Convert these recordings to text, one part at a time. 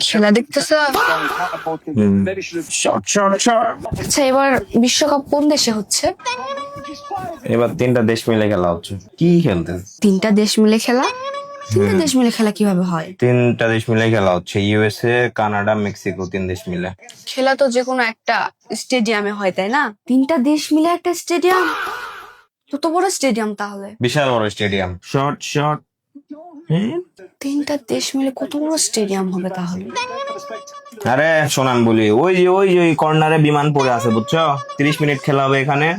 খেলা দেখতেছে। আচ্ছা, এবার বিশ্বকাপ কোন দেশে হচ্ছে? এবার তিনটা দেশ মিলে খেলা হচ্ছে। কি খেলতে? তিনটা দেশ মিলে খেলা? তিনটা দেশ মিলে খেলা কিভাবে হয়? তিনটা দেশ মিলে খেলা হচ্ছে, ইউএসএ, কানাডা, মেক্সিকো, তিন দেশ মিলে। খেলা তো যে কোনো একটা স্টেডিয়ামে হয়, তাই না? তিনটা দেশ মিলে একটা স্টেডিয়াম, কত বড় স্টেডিয়াম তাহলে? বিশাল বড় স্টেডিয়াম। Short short. তিনটা দেশ মিলে কত বড় স্টেডিয়াম হবে তাহলে? আরে শোন, আমি বলি, ওই যে ওই কর্নারে বিমান পড়ে আছে, বুঝছো? 30 মিনিট খেলা হবে এখানে।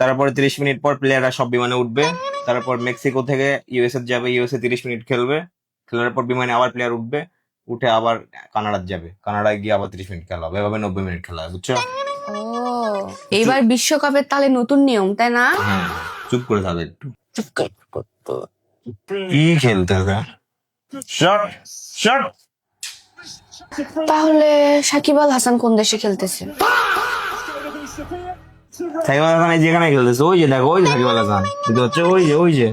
তারপরে 30 মিনিট পর প্লেয়াররা সব বিমানে উঠবে। তারপর মেক্সিকো থেকে ইউএসএ যাবে, ইউএসএ 30 মিনিট খেলবে। খেলার পর বিমানে আবার প্লেয়ার উঠবে, উঠে আবার কানাডা যাবে, কানাডায় গিয়ে আবার 30 মিনিট খেলা হবে। এভাবে 90 মিনিট খেলা হয়, বুঝছো? ও, এবার বিশ্বকাপের তাহলে নতুন নিয়ম, তাই না? হ্যাঁ, চুপ করে থাকো একটু। কি খেলতে হবে? Short short. তাহলে সাকিব আল হাসান কোন দেশে খেলতেছে? সাকিব আল হাসান যেখানে খেলতেছে, ওই যে দেখো, ওই যে সাকিব আল হাসান, দেখতে পাচ্ছ? ওই যে।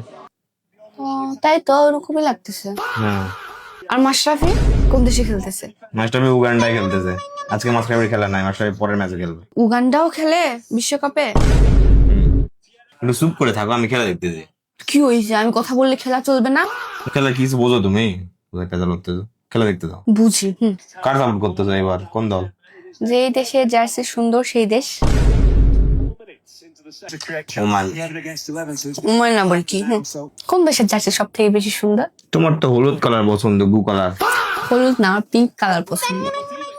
ও, তাই তো ওরকমই লাগতেছে। হ্যাঁ। আর মাশরাফি কোন দেশে খেলতেছে? মাস্টারবি উগান্ডায় খেলতেছে। আজকে মাস্টারবির খেলা নাই, মাস্টারবি পরের ম্যাচে খেলবে। উগান্ডাও খেলে বিশ্বকাপে? একটু চুপ করে থাকো, আমি খেলা দেখতেছি। কি হয়েছে? আমি কথা বললে খেলা চলবে না? খেলা কিছু বোঝো তুমি? খেলা দেখতেছো, খেলা দেখতে দাও। বুঝি। কার সাপোর্ট করতেছো এবার, কোন দল? যে দেশে জার্সি সুন্দর সেই দেশ। ওমান। উমায় না বল কি? কোন দেশের জার্সি সব থেকে বেশি সুন্দর? তোমার তো হলুদ কালার পছন্দ, ব্লু কালার। হলুদ না, পিঙ্ক কালার পছন্দ।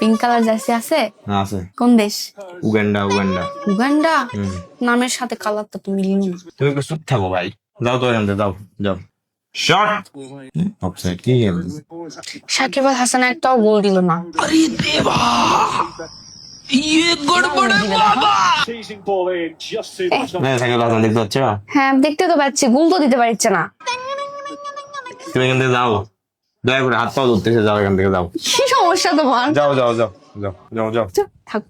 পিঙ্ক কালার জার্সি আছে? আছে। কোন দেশ? উগান্ডা। উগান্ডা? নামের সাথে কালারটা তো মিলিয়ে না। তুমি একটু চুপ থাকো ভাই। যাও তো এখান থেকে, যাও যাও। শট। অফসাইড। কি খেল? সাকিব আল হাসান একটাও গোল দিল না। হ্যাঁ, সাকিব আল হাসান দেখতে পাচ্ছ? হ্যাঁ, দেখতে তো পাচ্ছি, গোল তো দিতে পারছে না। তুমি এখান থেকে যাও, দয়া করে হাত পাও ধরতেছে, যাও এখান থেকে, যাও। কি সমস্যা তোমার? যাও যাও যাও যাও যাও যাও। থাক।